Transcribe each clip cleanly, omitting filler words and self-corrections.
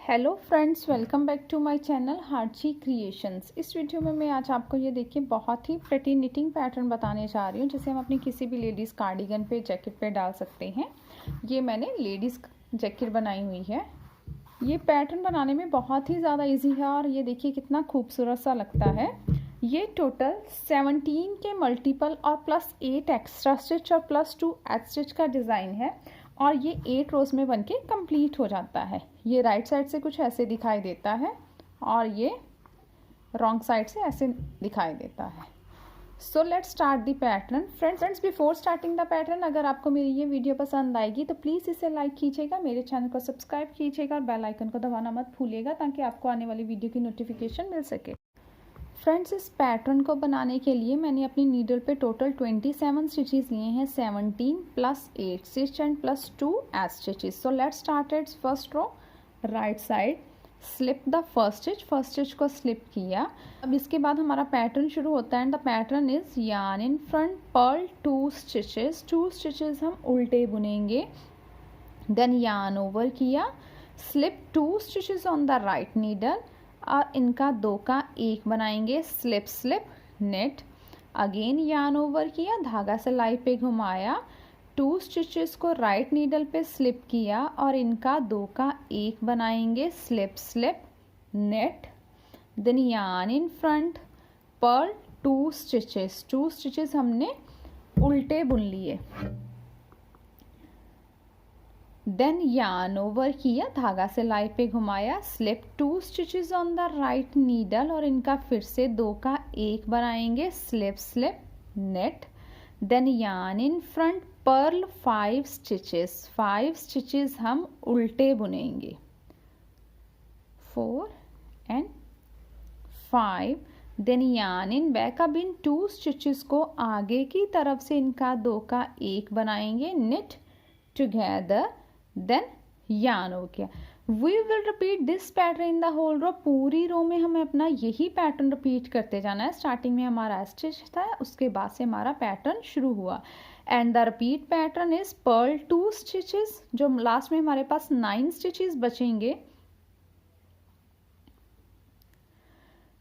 Hello friends, welcome back to my channel Harchi creations. इस वीडियो में मैं आज आपको ये देखिए बहुत ही प्रेटी निटिंग पैटर्न बताने जा रही हूँ, जिसे हम अपनी किसी भी लेडीज़ कार्डिगन पे, जैकेट पे डाल सकते हैं। ये मैंने लेडीज़ जैकेट बनाई हुई है। ये पैटर्न बनाने में बहुत ही ज़्यादा इजी है और ये देखिए कितना खूबसूरत सा लगता है। ये टोटल 17 के मल्टीपल और +8 एक्स्ट्रा स्टिच और +2 एच स्टिच का डिज़ाइन है और ये 8 रोज में बनके कंप्लीट हो जाता है। ये राइट साइड से कुछ ऐसे दिखाई देता है और ये रॉन्ग साइड से ऐसे दिखाई देता है। सो let's start the pattern. Friends, before starting the pattern, अगर आपको मेरी ये वीडियो पसंद आएगी तो प्लीज़ इसे लाइक कीजिएगा, मेरे चैनल को सब्सक्राइब कीजिएगा और बेल आइकन को दबाना मत भूलिएगा ताकि आपको आने वाली वीडियो की नोटिफिकेशन मिल सके। फ्रेंड्स, इस पैटर्न को बनाने के लिए मैंने अपनी नीडल पे टोटल 27 स्टिचेस लिए हैं, 17 +8 stitch and +2 edge stitches. So let's start its first row. Right side slip the first stitch को स्लिप किया। अब इसके बाद हमारा पैटर्न शुरू होता है and the pattern is yarn in front purl 2 stitches हम उल्टे बुनेंगे। देन यार्न ओवर किया, slip 2 stitches on the right needle और इनका 2 का 1 बनाएंगे, slip knit. Again yarn over किया, धागा सिलाई पे घुमाया, 2 स्टिचेस को राइट नीडल पे स्लिप किया और इनका 2 का 1 बनाएंगे, slip knit. Then yarn in front purl 2 stitches हमने उल्टे बुन लिए। देन यार्न ओवर किया, धागा सिलाई पे घुमाया, slip 2 stitches on the right needle और इनका फिर से 2 का 1 बनाएंगे, slip knit. Then yarn in front purl 5 stitches हम उल्टे बुनेंगे, 4 and 5। Then yarn in back, अब इन 2 स्टिचेस को आगे की तरफ से इनका 2 का 1 बनाएंगे, निट टुगेदर। देन यार्न हो गया। We will repeat this pattern in the whole row. पूरी रो में हमें अपना यही पैटर्न रिपीट करते जाना है। स्टार्टिंग में हमारा स्टिच था, उसके बाद से हमारा पैटर्न शुरू हुआ and the repeat pattern is purl 2 stitches. जो लास्ट में हमारे पास 9 स्टिचेस बचेंगे,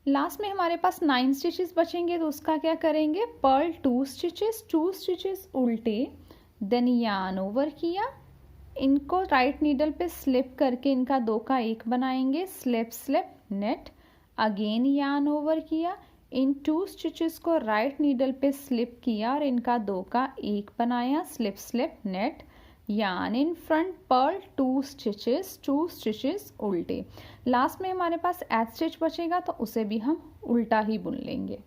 लास्ट में हमारे पास 9 स्टिचेस बचेंगे तो उसका क्या करेंगे, पर्ल 2 स्टिचेस उल्टे। देन यार्न ओवर किया, इनको राइट नीडल पे स्लिप करके इनका 2 का 1 बनाएंगे, slip knit. Again yarn over किया, इन 2 स्टिचेस को राइट नीडल पे स्लिप किया और इनका 2 का 1 बनाया, slip knit. Yarn in front purl 2 stitches उल्टे। लास्ट में हमारे पास एच स्टिच बचेगा तो उसे भी हम उल्टा ही बुन लेंगे।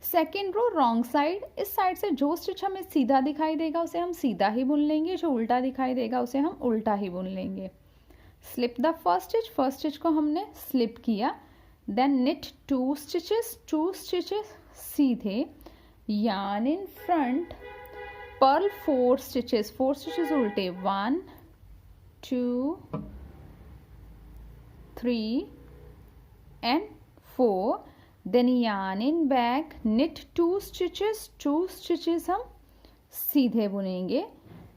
सेकेंड रो रॉन्ग साइड, इस साइड से जो स्टिच हमें सीधा दिखाई देगा उसे हम सीधा ही बुन लेंगे, जो उल्टा दिखाई देगा उसे हम उल्टा ही बुन लेंगे। स्लिप द फर्स्ट स्टिच को हमने स्लिप किया। देन निट 2 स्टिचेस सीधे, yarn in front purl 4 stitches उल्टे, 1 2 3 and 4। Then yarn in back, knit 2 stitches हम सीधे बुनेंगे।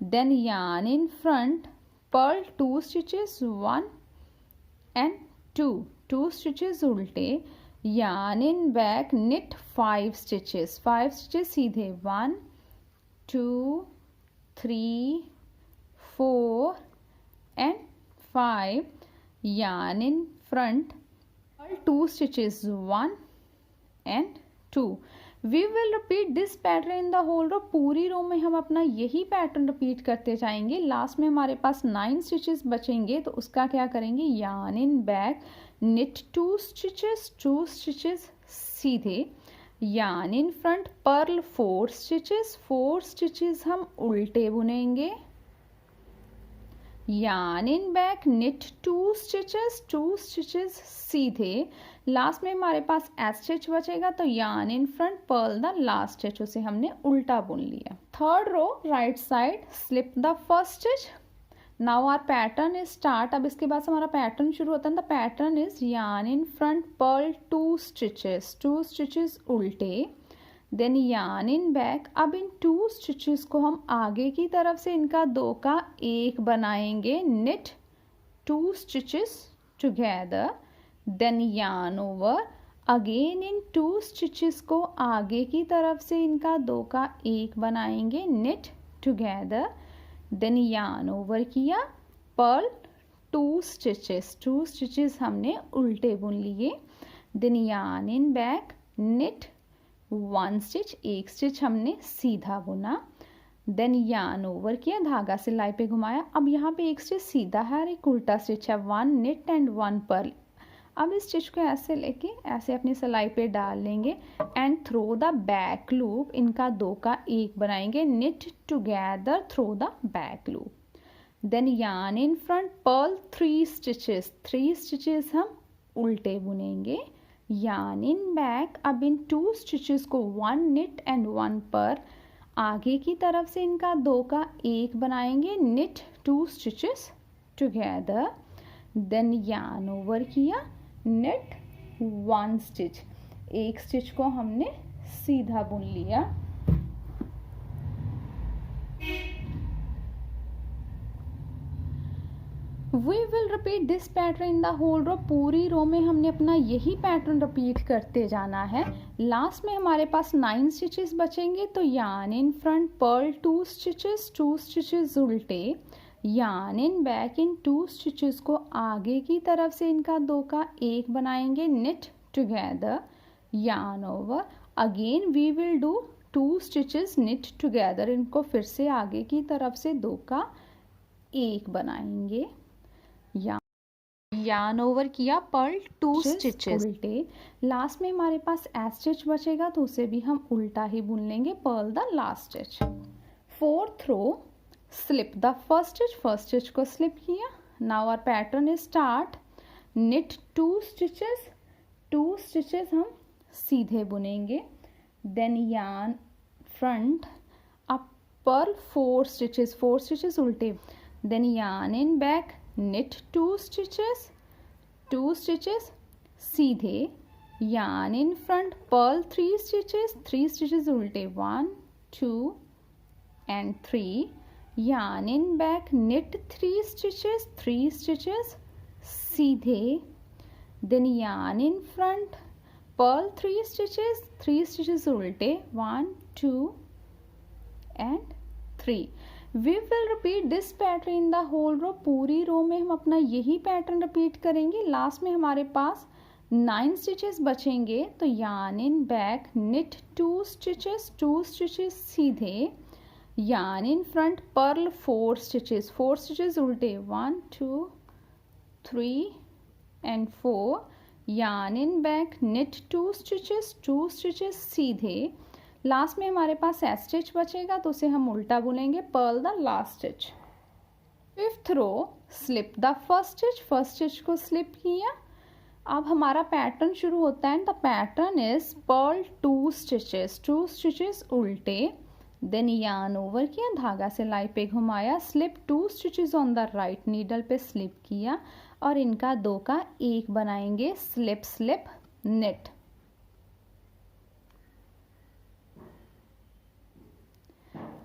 Then yarn in front purl 2 stitches, 1 and 2 stitches उल्टे। Yarn in back, knit 5 stitches सीधे, 1 2 3 4 and 5। Yarn in front 2 stitches, 1 and 2। We will repeat this pattern in the whole row. पूरी row में हम अपना यही पैटर्न रिपीट करते जाएंगे। Last में हमारे पास 9 स्टिचेस बचेंगे तो उसका क्या करेंगे, yarn in back, knit 2 stitches सीधे, yarn in front purl 4 stitches हम उल्टे बुनेंगे। Yarn in back, knit 2 stitches सीधे। लास्ट में हमारे पास एच स्टिच बचेगा तो yarn in front purl the last stitch, उसे हमने उल्टा बुन लिया। Third row right side slip the first stitch. Now our pattern is start. अब इसके बाद हमारा पैटर्न शुरू होता है। The pattern is yarn in front purl 2 stitches उल्टे। देन यार्न इन बैक, अब इन 2 स्टिचेस को हम आगे की तरफ से इनका 2 का 1 बनाएंगे, knit 2 stitches together, then yarn over, again इन 2 स्टिचेस को आगे की तरफ से इनका 2 का 1 बनाएंगे, knit together, then yarn over किया, पर्ल 2 स्टिचेस हमने उल्टे बुन लिए, then yarn in back, knit 1 stitch, एक स्टिच हमने सीधा बुना, देन यार्न ओवर किया, धागा सिलाई पे घुमाया। अब यहाँ पे एक स्टिच सीधा है और एक उल्टा स्टिच है, 1 निट एंड 1 पर्ल। अब इस स्टिच को ऐसे लेके ऐसे अपनी सिलाई पे डाल लेंगे and through the back loop, इनका 2 का 1 बनाएंगे, knit together through the back loop, then yarn in front, purl 3 stitches हम उल्टे बुनेंगे, यार्न इन बैक। अब इन 2 स्टिचेस को 1 निट एंड 1 पर्ल, आगे की तरफ से इनका 2 का 1 बनाएंगे, knit 2 stitches together, then yarn over किया, निट 1 स्टिच, एक स्टिच को हमने सीधा बुन लिया, we will repeat this pattern in the whole row, पूरी रो में हमने अपना यही पैटर्न रिपीट करते जाना है। लास्ट में हमारे पास 9 स्टिचेस बचेंगे, तो yarn in front, purl 2 stitches उल्टे, यार्न इन बैक, इन 2 स्टिचेस को आगे की तरफ से इनका 2 का 1 बनाएंगे, knit together, yarn over, again we will do 2 stitches knit together, इनको फिर से आगे की तरफ से 2 का 1 बनाएंगे, यार्न ओवर किया, पर्ल 2 स्टिचेस उल्टे, लास्ट में हमारे पास एस स्टिच बचेगा तो उसे भी हम उल्टा ही बुन लेंगे, purl the last stitch, 4th row, slip the first stitch को स्लिप किया, now our pattern is start, knit 2 stitches हम सीधे बुनेंगे, देन यार्न फ्रंट, अब पर्ल 4 स्टिचेस उल्टे, then yarn in back, knit 2 stitches सीधे, yarn in front, Perl 3 stitches उल्टे, 1 2 and 3, yarn in back, knit 3 stitches सीधे, then yarn in front, Perl 3 stitches उल्टे, 1 2 and 3। We will repeat this pattern in the whole row, पूरी row में हम अपना यही pattern repeat करेंगे। लास्ट में हमारे पास 9 स्टिचेस बचेंगे, तो yarn in back, knit 2 stitches सीधे, yarn in front, purl 4 stitches उल्टे, 1 2 3 and 4, yarn in back, knit 2 stitches सीधे, लास्ट में हमारे पास एस स्टिच बचेगा तो उसे हम उल्टा बुनेंगे, purl the last stitch, 5th row, slip the first stitch को स्लिप किया। अब हमारा पैटर्न शुरू होता है, the pattern is purl 2 stitches उल्टे, देन यार्न ओवर किया, धागा सिलाई पे घुमाया, slip 2 stitches on the right needle पे स्लिप किया और इनका 2 का 1 बनाएंगे, slip knit,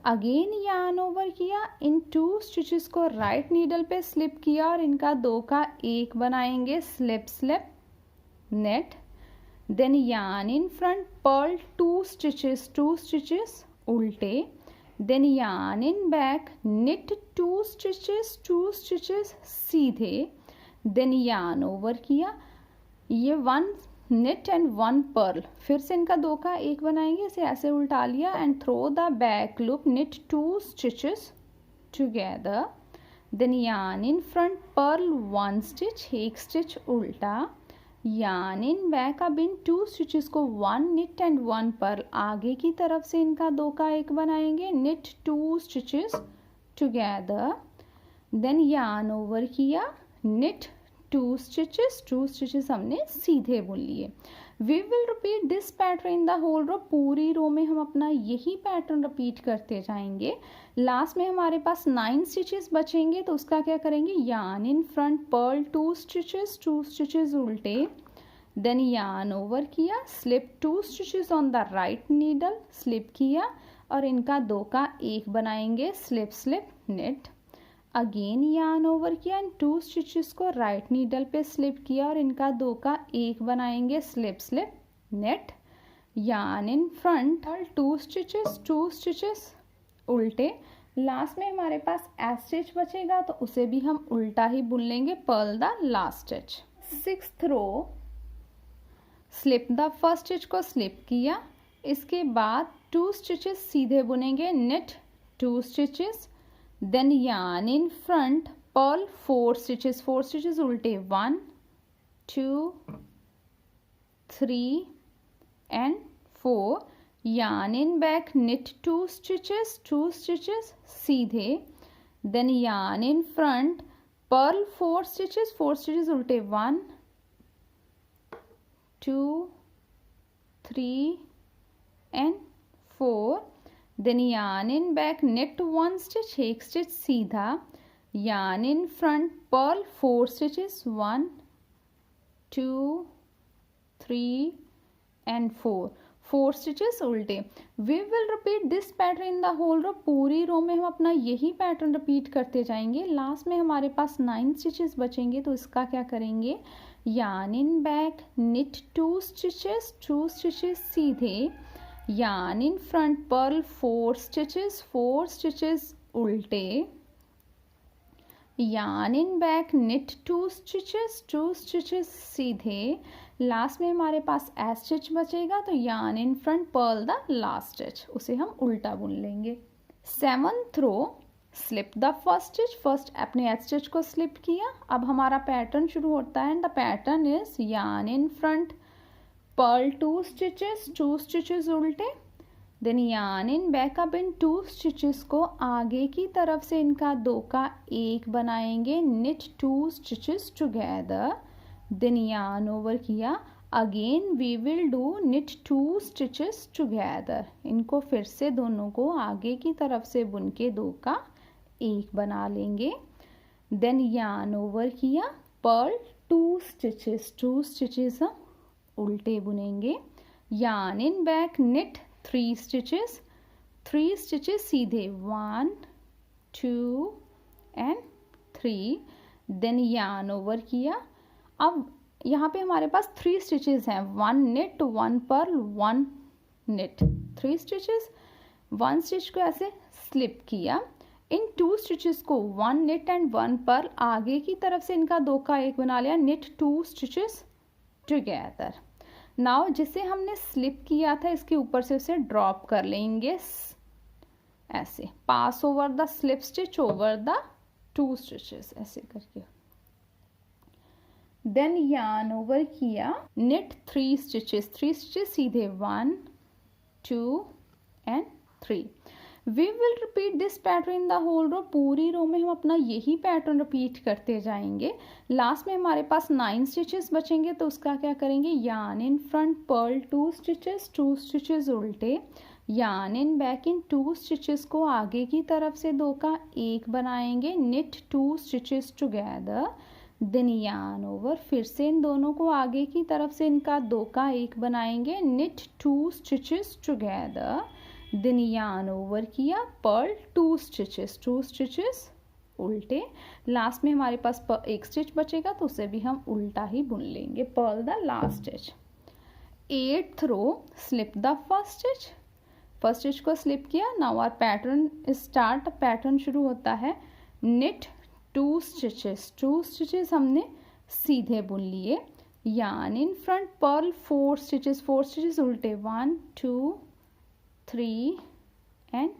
again yarn over किया, इन 2 स्टिचेस को राइट नीडल पे स्लिप किया और इनका 2 का 1 बनाएंगे, slip knit, then yarn in front, purl 2 stitches उल्टे, then yarn in back, knit 2 stitches सीधे, देन यार्न ओवर किया, ये 1 निट एंड 1 पर्ल, फिर से इनका 2 का 1 बनाएंगे, इसे ऐसे उल्टा लिया and through the back loop, knit 2 stitches together, then yarn in front, purl 1 stitch, एक स्टिच उल्टा, यार्न इन बैक। अब इन 2 स्टिचेस को 1 निट एंड 1 पर्ल, आगे की तरफ से इनका 2 का 1 बनाएंगे, knit 2 stitches together, then yarn over किया, निट 2 स्टिचेस हमने सीधे बुन लिए। We will repeat this pattern in the whole row, पूरी रो में हम अपना यही पैटर्न रिपीट करते जाएंगे। लास्ट में हमारे पास 9 स्टिचेस बचेंगे, तो उसका क्या करेंगे, yarn in front, purl 2 stitches उल्टे, देन यार्न ओवर किया, slip 2 stitches on the right needle, slip किया और इनका 2 का 1 बनाएंगे, slip knit, again yarn over किया एंड 2 स्टिचेस को राइट नीडल पे स्लिप किया और इनका 2 का एक बनाएंगे, slip slip knit, yarn in front और 2 स्टिचेस उल्टे। लास्ट में हमारे पास एस स्टिच बचेगा तो उसे भी हम उल्टा ही बुन लेंगे, purl the last stitch. 6th row slip the first stitch को स्लिप किया, इसके बाद 2 स्टिचेस सीधे बुनेंगे, knit 2 stitches, then yarn in front, purl 4 stitches उल्टे, 1 2 3 and 4, yarn in back, knit 2 stitches सीधे, then yarn in front, purl 4 stitches उल्टे, 1 2 3 and 4, then yarn in back, knit 1 stitch, एक स्टिच सीधा, yarn in front, purl 4 stitches, 1 2 3 and 4 stitches उल्टे। We will repeat this pattern in the whole row, पूरी row में हम अपना यही pattern repeat करते जाएंगे। लास्ट में हमारे पास 9 स्टिचेस बचेंगे तो इसका क्या करेंगे, yarn in back, knit 2 stitches सीधे, yarn in front, purl 4 stitches उल्टे, yarn in back, knit 2 stitches सीधे। लास्ट में हमारे पास एस स्टिच बचेगा तो yarn in front, purl the last stitch, उसे हम उल्टा बुन लेंगे। 7th row slip the first stitch, first अपने एस स्टिच को स्लिप किया। अब हमारा पैटर्न शुरू होता है and the pattern is yarn in front, purl 2 stitches उल्टे, देन यार्न इन बैक, अब इन 2 स्टिचेस को आगे की तरफ से इनका 2 का एक बनाएंगे, knit 2 stitches together, then yarn over किया, again we will do knit 2 stitches together, इनको फिर से दोनों को आगे की तरफ से बुन के 2 का एक बना लेंगे, देन यार्न ओवर किया, पर्ल 2 स्टिचेस हम उल्टे बुनेंगे, yarn in back, knit 3 stitches सीधे, 1 2 एंड 3, देन यार्न ओवर किया। अब यहाँ पे हमारे पास 3 स्टिचेस हैं, 1 knit 1 purl 1 knit, 3 stitches, 1 stitch को ऐसे स्लिप किया, इन 2 स्टिचेस को 1 निट एंड 1 पर्ल आगे की तरफ से इनका 2 का एक बना लिया, निट 2 स्टिचेस टुगेदर। नाउ जिसे हमने स्लिप किया था इसके ऊपर से उसे ड्रॉप कर लेंगे ऐसे, pass over the slip stitch over the 2 stitches ऐसे करके, देन यार्न ओवर किया, निट 3 स्टिचेस सीधे, 1 2 and 3। We will repeat this pattern in the whole row, पूरी रो में हम अपना यही पैटर्न रिपीट करते जाएंगे। लास्ट में हमारे पास 9 स्टिचेस बचेंगे तो उसका क्या करेंगे, yarn in front, purl 2 stitches उल्टे, यार्न इन बैक, इन 2 स्टिचेस को आगे की तरफ से 2 का एक बनाएंगे, knit 2 stitches together, then yarn over, फिर से इन दोनों को आगे की तरफ से इनका 2 का एक बनाएंगे, knit 2 stitches together, then yarn over किया, पर्ल 2 स्टिचेस उल्टे। लास्ट में हमारे पास एक स्टिच बचेगा तो उसे भी हम उल्टा ही बुन लेंगे, purl the last stitch. 8th row slip the first stitch को स्लिप किया। Now our pattern start, pattern शुरू होता है, निट 2 स्टिचेस हमने सीधे बुन लिए, yarn in front, purl 4 stitches उल्टे, 1 2 3 and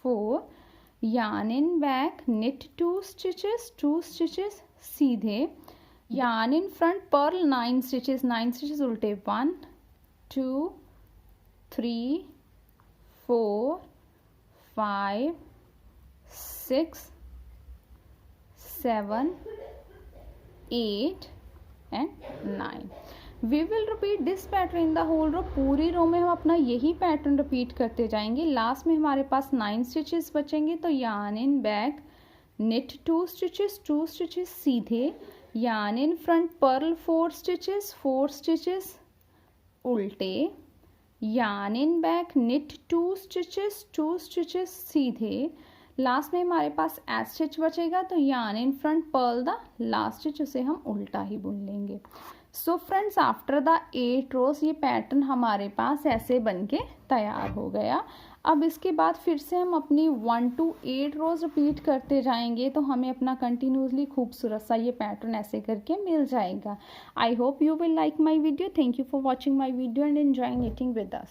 4, yarn in back, knit 2 stitches सीधे, yarn in front, purl 9 stitches उल्टे, 1 2 3 4 5 6 7 8 and 9। We will repeat this pattern in the whole row, पूरी रो में हम अपना यही पैटर्न रिपीट करते जाएंगे। लास्ट में हमारे पास 9 स्टिचेस बचेंगे तो yarn in back, knit 2 stitches सीधे, yarn in front, purl 4 stitches उल्टे, yarn in back, knit 2 stitches सीधे। लास्ट में हमारे पास एस स्टिच बचेगा, तो yarn in front purl the last stitch, उसे हम उल्टा ही बुन लेंगे। So friends, after the 8 rows ये पैटर्न हमारे पास ऐसे बन के तैयार हो गया। अब इसके बाद फिर से हम अपनी 1 to 8 रोज रिपीट करते जाएंगे, तो हमें अपना कंटिन्यूसली खूबसूरत सा ये पैटर्न ऐसे करके मिल जाएगा। I hope you will like my video. Thank you for watching my video and enjoying knitting with us.